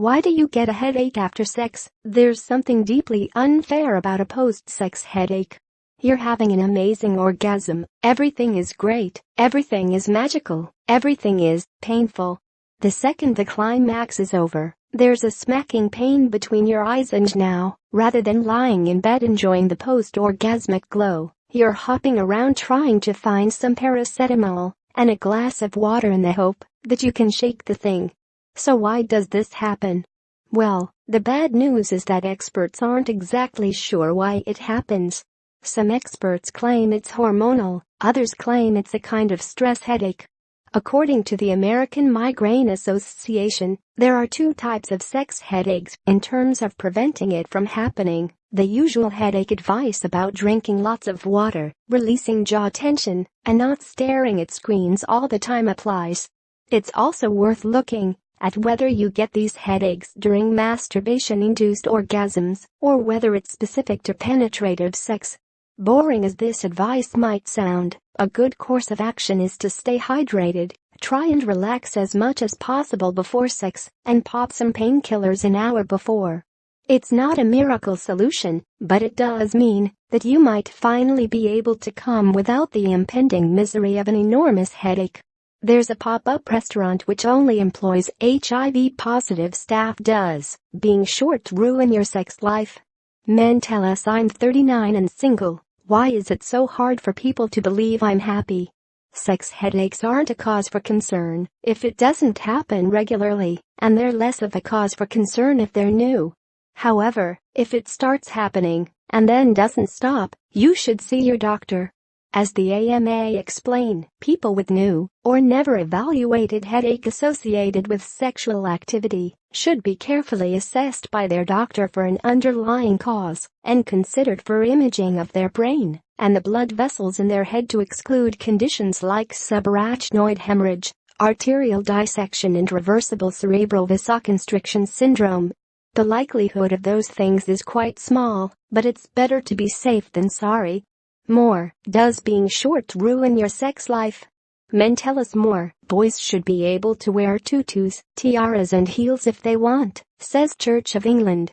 Why do you get a headache after sex? There's something deeply unfair about a post-sex headache. You're having an amazing orgasm, everything is great, everything is magical, everything is painful. The second the climax is over, there's a smacking pain between your eyes, and now, rather than lying in bed enjoying the post-orgasmic glow, you're hopping around trying to find some paracetamol and a glass of water in the hope that you can shake the thing. So why does this happen? Well, the bad news is that experts aren't exactly sure why it happens. Some experts claim it's hormonal, others claim it's a kind of stress headache. According to the American Migraine Association, there are two types of sex headaches in terms of preventing it from happening. The usual headache advice about drinking lots of water, releasing jaw tension, and not staring at screens all the time applies. It's also worth looking at whether you get these headaches during masturbation-induced orgasms or whether it's specific to penetrative sex. Boring as this advice might sound, a good course of action is to stay hydrated, try and relax as much as possible before sex, and pop some painkillers an hour before. It's not a miracle solution, but it does mean that you might finally be able to come without the impending misery of an enormous headache. There's a pop-up restaurant which only employs HIV-positive staff. Does being short ruin your sex life? Men tell us I'm 39 and single. Why is it so hard for people to believe I'm happy? Sex headaches aren't a cause for concern if it doesn't happen regularly, and they're less of a cause for concern if they're new. However, if it starts happening and then doesn't stop, you should see your doctor. As the AMA explain, people with new or never evaluated headache associated with sexual activity should be carefully assessed by their doctor for an underlying cause and considered for imaging of their brain and the blood vessels in their head to exclude conditions like subarachnoid hemorrhage, arterial dissection, and reversible cerebral vasoconstriction syndrome. The likelihood of those things is quite small, but it's better to be safe than sorry. More. Does being short ruin your sex life? Men tell us more. Boys should be able to wear tutus, tiaras, and heels if they want, says Church of England.